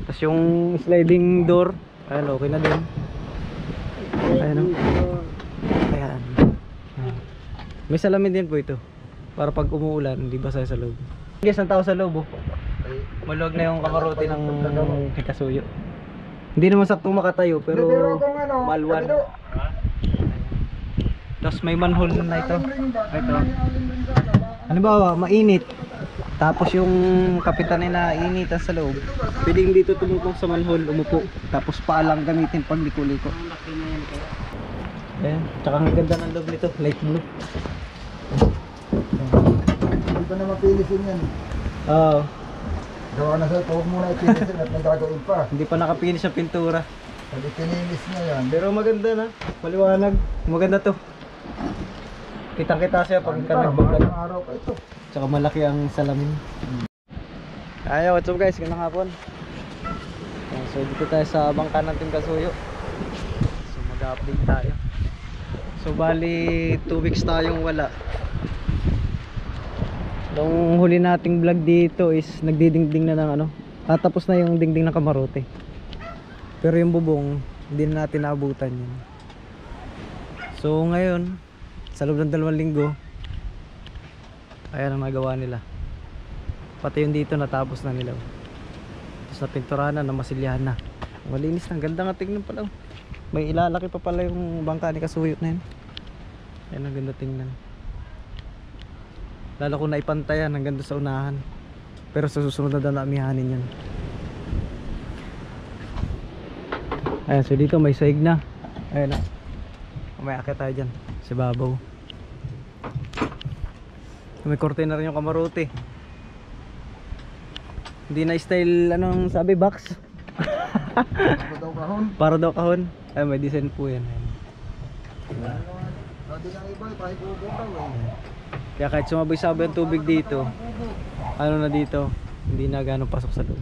Tapos yung sliding door, ayan, okay na din. Ayan, ayan. May salamin din po ito para pag umuulan hindi basa sa loob. Guys, ang tao sa loob, oh. Maluwag na yung kamarote ng Kikasuyo. Hindi naman saktong makatayo pero malwan. Tapos may manhole na ito. Ito. Ano ba, mainit. Tapos yung kapitan na initan sa loob. Pwedeng dito tumungkong sa manhole, umupo. Tapos paalang gamitin pag liko-liko. Ayan, tsaka ang ganda ng loob nito, light blue. Hindi pa na mapilisin yan. Oo. Gawa na sa huwag muna ipilisin at nagagawin pa. Hindi pa nakapinis ang pintura. Pag ikinilis na yan. Pero maganda na, maliwanag. Maganda to. Kitang-kita siya pag nagbablog. Araw pa ito. Tsaka malaki ang salamin. Ayo, what's up guys? Gandang hapon. So dito tayo sa bangka ng Team Kasuyo. So mag-update tayo. So bali 2 weeks tayong wala. Nung huli nating vlog dito is nagdidingding na ng ano. Tapos na yung dingding ng kamarote. Pero yung bubong hindi na natin naabutan yun. So ngayon sa loob ng 2 linggo, ayan ang nagawa nila. Pati yung dito natapos na nila. Tapos napinturahan na, namasilyahan na. Malinis na, ganda nga tingnan pala. May ilalaki pa pala yung bangka ni Kasuyo na yun. Ayan ang ganda tingnan. Lalo kung naipantayan hanggang doon sa unahan. Pero sa susunod na daw naamihanin yan. Ayan, so dito may saig na. Ayan na. May akit tayo dyan sa babaw. May korte na rin yung kamarote. Hindi na style anong sabi, box. Para daw kahon. Para daw kahon. Ay, may design po yan. Hindi na iba, tayo pupuntaw eh. Kaya kahit sumabay-sabay ang tubig dito, ano na dito, hindi na gano'ng pasok sa loob.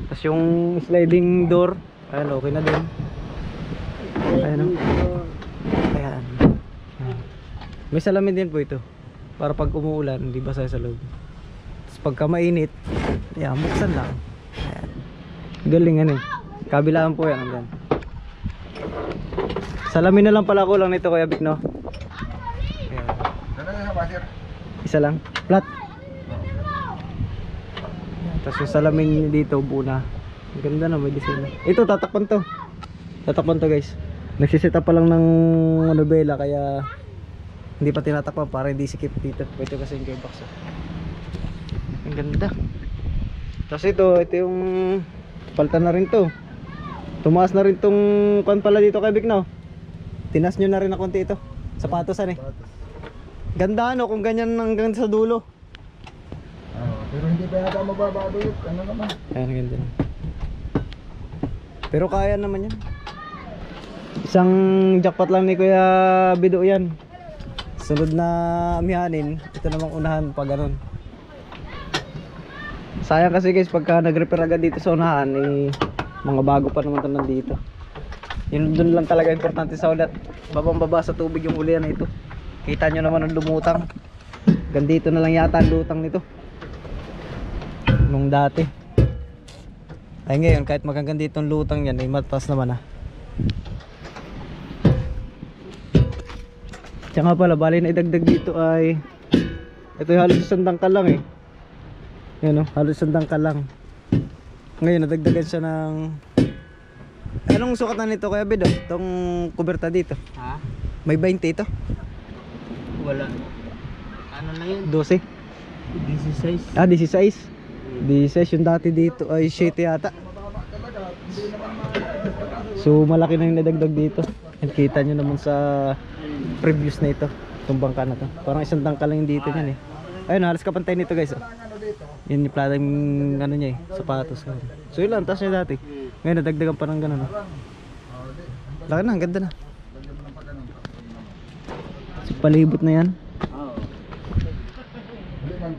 Tapos yung sliding door, ayan, okay na din. Ayan o. Ayan. May salamin din po ito para pag umuulan hindi basa sa loob. Tapos pagka mainit, ayan, buksan lang. Ayan. Galing ano eh. Kabilaan po yan hanggang. Salamin na lang pala ko lang nito Kuya Vic, no? Ayan. Ano na ba, sir? Isa lang, flat. Tapos yung salamin dito buo na. Ang ganda na, may design. Ito tatakpan to. Tatakpan to guys. Nagsiset up pa lang ng nobela kaya hindi pa tinatakpan para hindi sikip dito. Pwede kasi yung gearbox. Ang ganda. Tapos ito yung palta na rin to. Tumaas na rin tong kuan pala dito kay Vic, no? Tinas nyo na rin na konti ito. Sapatosan eh. Ganda ano kung ganyan hanggang sa dulo. Pero hindi pa yata mababago yun. Ano naman? Ayan, ganda. Pero kaya naman yan. Isang jackpot lang ni Kuya Bido yan. Sunod na amihanin, ito namang unahan pa ganun. Sayang kasi guys pagka nag-repair agad dito sa unahan eh, mga bago pa naman ito nandito. Yun dun lang talaga importante sa ulat. Babang baba sa tubig yung ulian na ito. Kita nyo naman ang lumutang. Gandito na lang yata ang lutang nito nung dati. Ay ngayon kahit magandang dito ang lutang yan ay mataas naman ah. Tsaka pala bali na idagdag dito ay ito yung halos isang dangkal lang eh. Yan o, halos isang dangkal lang. Ngayon nadagdagan siya ng anong sukat na nito Kuya Bido? Itong kuberta dito. Ha? May 20 ito? Wala. Ano na yun? 12? 16. Ah 16? 16 yung dati dito ay 7 yata. So malaki na yung nadagdag dito. Nakita nyo naman sa previous na ito. Itong bangka na to. Parang isang dangkal lang yung dito nyan eh. Ayun, halos kapantay nito guys. Oh. Yun yung platang ano niya eh, sapatos. So yun lang, taas niya dati. Ngayon nadagdagan pa ng gano'n. Oh. Laki na, ang ganda na. So, palibot na yan.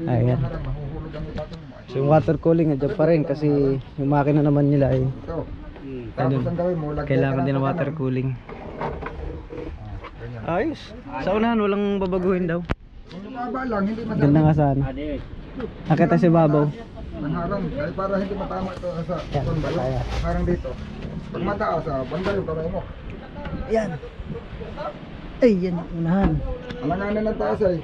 Ayan. So yung water cooling nandiyan pa rin kasi yung makina naman nila ay Tapos ang gawin mo, kailangan din ng water cooling. Ayos. Sa unahan walang babaguhin daw. Kung lumaba lang, hindi madami. Ganda nga sana. Nakita si Babaw. Ang harang. Kaya para hindi matama ito sa Yan, kung ba kaya. harang dito. Pag mataas, banda yung kamay mo. Yan. Ay, yan yung unahan. Alanganin ng taas ay.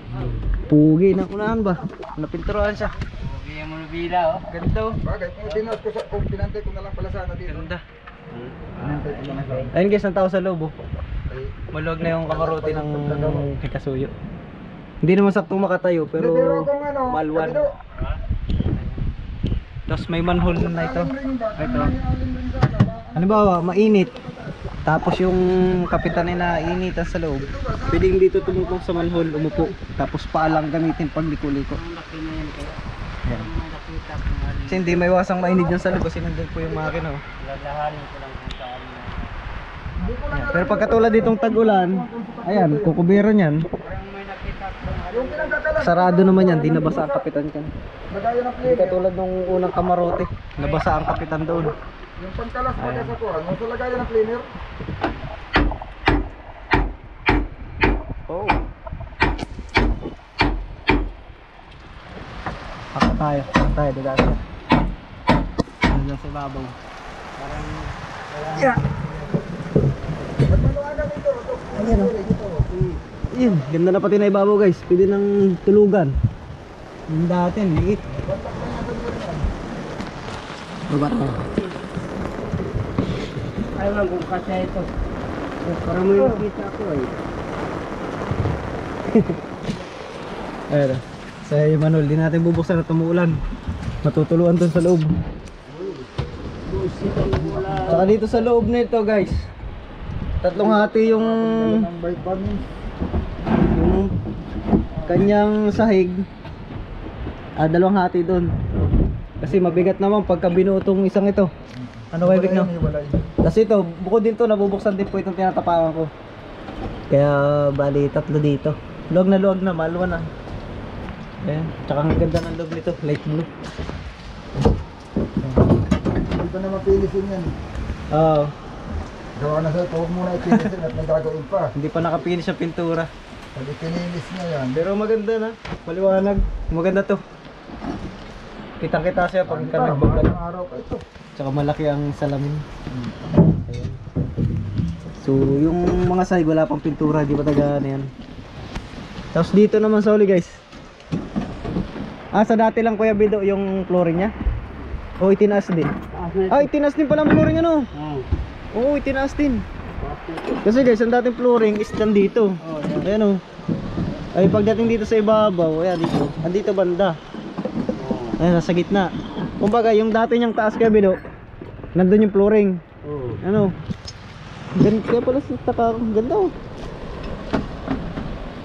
Pugi ng unahan ba? Napinturoan siya. Okay, yung mulubila oh. Ganda oh. Bagay, kung pinantay ko na lang pala sana dito. Ganda. Pinantay ko lang sana. Ayun guys, ang tao sa loob oh. Ay, Maluwag na yung kamarote ng kikasuyo. Hindi naman saktong makatayo pero pero kung ano, malwan. kabido, Tapos may manhole na ito. aling ring ba? Ito. Aling ring sana, ba? Ano ba, mainit. Tapos yung kapitan ay nainitan sa loob. Pwedeng dito tumungkong sa manhole, umupo. Tapos paalang gamitin pag liko-liko. Ang laki na yan kaya. Yan. Ang nakita ko nga rin. Kasi hindi may iwasang mainit dyan sa loob kasi nandun po yung makina. Oh. Lalahanin ko lang kung saan na. Yan. Pero pagkatulad ditong tag-ulan, ayan, kukubiran yan. Parang may nakita ko nga rin. Yung pinagkakalas. Sarado naman yan, di nabasa ang kapitan kan. Lagaya ng Hindi plate. katulad nung unang kamarote, nabasa ang kapitan doon. Yung pagkalas pa Ayan. sa kuhan, yung sa lagayan ng cleaner. Oh. Ako tayo, dito. Ano lang sa ibabaw. Parang Yeah. Ba't maluwagan dito? Ito, Ayan, oh. dito. Yun, ganda na pati na ibabaw guys. Pwede ng tulugan. Yung dati, liit. Batak na natin yun yan. Baba tayo. ayaw lang kung kasya ito. Parang may nakita ko eh. Ayan. Sa Manol, di natin bubuksan at tumuulan. Matutuluan dun sa loob. Busit ang wala. Saka dito sa loob nito guys. Tatlong hati yung Ang bike bag niya. yung kanyang sahig. Dalawang hati doon. Kasi mabigat naman pagka binutong isang ito. Ano kayo Vic no? Hiwalay. Tapos ito, bukod din to, nabubuksan din po itong tinatapakan ko. Kaya bali tatlo dito. Luwag na, malwa na. Ayan, tsaka ang ganda ng loob nito, light blue. Hindi pa na mapilisin yan. Oo, Gawa na sa'yo, huwag muna ipilisin at may gagawin pa. hindi pa nakapinis ang pintura. Pag ipinilis niya yan, Pero maganda na, maliwanag. Maganda to. Kitang-kita siya pag pag ka pa, nagbagdala. mga araw pa ito. Tsaka malaki ang salamin. Ayan. So, yung mga sahig wala pang pintura, di ba taga ano yan. Tapos dito naman sa uli guys. Sa dati lang Kuya Bido yung flooring niya? O itinaas din? Itinaas din pala ang flooring ano? Oo, itinaas din. Kasi guys, ang dating flooring is nandito. Ayan o. Ay pagdating dito sa ibabaw, ayan dito. Andito banda. Ayan, nasa gitna. Kumbaga, yung dati niyang taas Kuya Bido, nandun yung flooring. Ano? Kaya pala sa taka, ganda oh.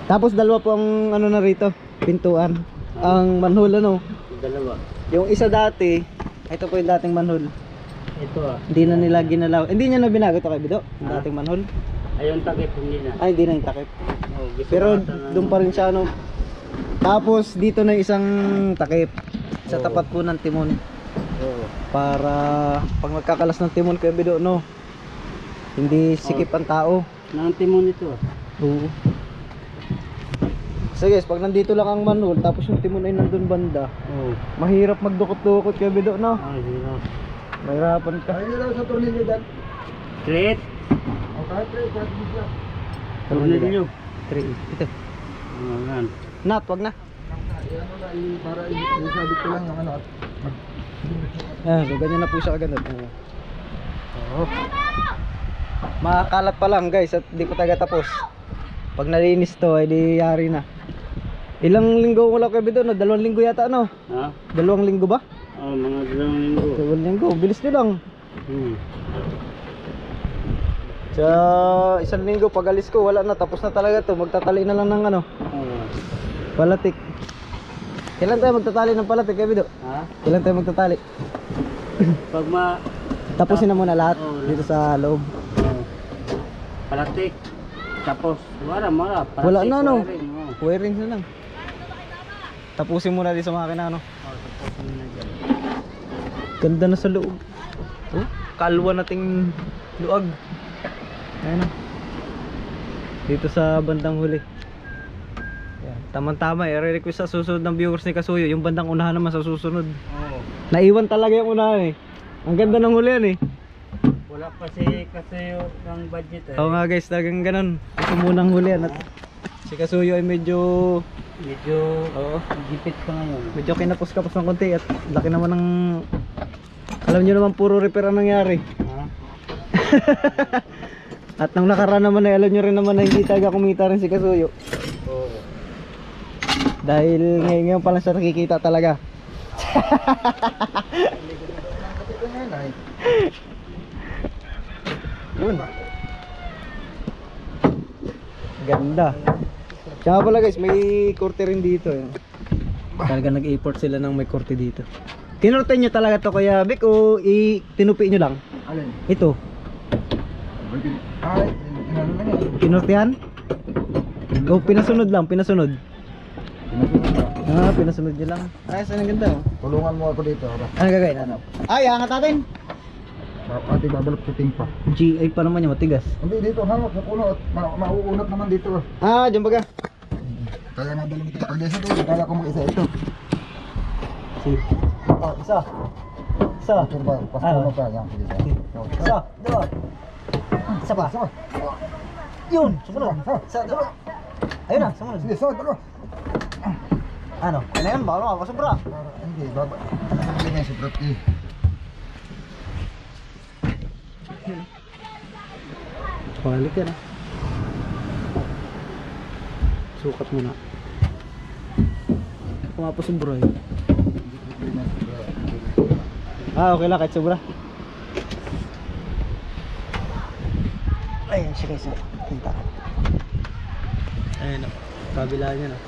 Tapos dalawa po ang ano na rito, pintuan. Ang manhole ano. Dalawa. Yung isa dati, ito po yung dating manhole. Ito ah. Hindi na nila ginalaw. Hindi niya na binago ito kay Bido, yung dating manhole. Ayun takip hindi na. Ay, hindi na yung takip. Gusto Pero ata na- doon pa rin siya ano. Tapos dito na isang takip sa Oo. tapat po ng timon Oo. para pag magkakalas ng timon kay Bido no. Hindi sikip ang tao. Nang timon ito. Oo. So guys, pag nandito lang ang manhole tapos yung timon ay nandun banda, Oo. mahirap magdukot-dukot kay Bido no. Hirap. Mahirapan ka. Ay, yun lang sa tornilyo dyan. Straight. O kahit rin, kahit di siya. Tornilyo. 3. Ito. Ayan. Nat, wag na. Yan mo na, para isabit ko lang yung ano. So ganyan na po siya kaganda. Oo. Makakalat pa lang guys at di pa taga tapos. Pag nalinis to ay di yari na. Ilang linggo wala kay Bido no? 2 linggo yata ano? Ha? 2 linggo ba? Mga 2 linggo. 2 linggo, bilis nyo lang. Hmm. Sa 1 linggo pag alis ko wala na, tapos na talaga to. Magtatali na lang ng ano, Oo. palatik. Kailan tayo magtatali ng palatik kay Bido? Ha? Kailan tayo magtatali? Pag ma... Tapusin na muna lahat Oo, dito sa loob. Palatik. Tapos, wala. Palatik, Wala na, no? wiring, oo. Wiring na lang. Tapusin muna dito sa makina no. Tapusin na dyan. Ganda na sa loob. Oh, kalwa nating luag. Ayan o. Dito sa bandang huli. Ayan. Tama-tama, i-request sa susunod ng viewers ni Kasuyo. Yung bandang unahan naman sa susunod. Oo. Naiwan talaga yung unahan eh. Ang ganda ng huli yan eh. Wala pa si Kasuyo ng budget eh. Oo nga guys, talagang ganun. Ito munang huli yan. At si Kasuyo ay medyo Medyo gipit pa ngayon. medyo kinapos-kapos ng konti. At laki naman ng... Alam nyo naman puro repair ang nangyari. Ha? At nang nakaraan naman ay alam nyo rin naman na hindi talaga kumita rin si Kasuyo. Oo. Dahil ngayon pa lang siya nakikita talaga. Yun. Ganda. Tsaka pala guys, may korte rin dito. Eh. Talaga nag-import sila ng may korte dito. Tinorte nyo talaga to Kuya Vic o tinupi nyo lang? Alin? Ito. Ay, inano na yan. Tinortehan? O pinasunod lang, pinasunod. Ah, pinasunod nyo lang. Ayos, ang ganda oh. Tulungan mo ako dito. Ano gagawin? Ano? Ay, angat natin. Ate, babalot puting pa. GI pa naman yung matigas. Hindi, dito hawak sa puno at mauunat naman dito. Ah, dyan baga. Kaya nga dala nito. Pag isa to, kaya ko mag-isa ito. Si. Oh, isa. Isa. Ito ba? Pasto mo pa. Yan, sige. Isa. Dalawa. Isa pa. Sama. Yun, sumunod. Isa, dalawa. Ayun na, sumunod. Sige, sama, dalawa. Ano? Ano yan? Baka makapasubra. Hindi, baba. Hindi na si Prati. Balik yan ah. Sukat muna. Kumapasubra eh. Ah, okay lang kahit sobra. Ayan siya guys. Tinta. Ayan o. Kabila niya na.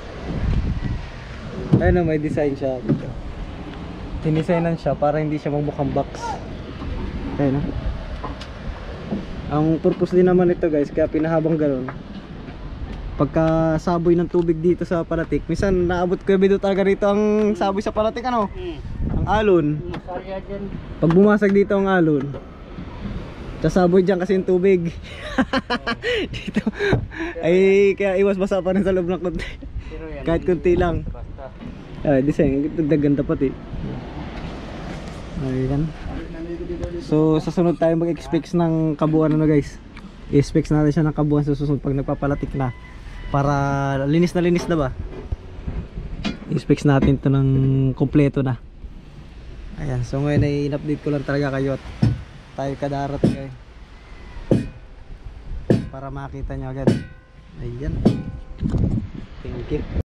Ayan o, may design siya. Tinisignan siya para hindi siya magbukang box. Ayan o. Ang purpose din naman ito guys, kaya pinahabang gano'n. Pagka saboy ng tubig dito sa palatik, minsan naabot ko yung talaga rito ang saboy sa palatik ano? Ang alon. Masaya dyan. Pag bumasag dito ang alon, sasaboy dyan kasi yung tubig. Dito ay kaya iwas basa pa rin sa loob ng konti. Pero yan. Kahit konti lang. Basta. Ay, design, ganda pati. Ayan. So sa sunod tayo mag-expect ng kabuuan ano guys. I-expect natin siya ng kabuuan sa susunod pag nagpapalatik na. Para linis na ba? I-expect natin to ng kompleto na. Ayan, so ngayon ay in-update ko lang talaga kayo at tayo kadarat kayo para makita nyo agad. Ayan. Thank you.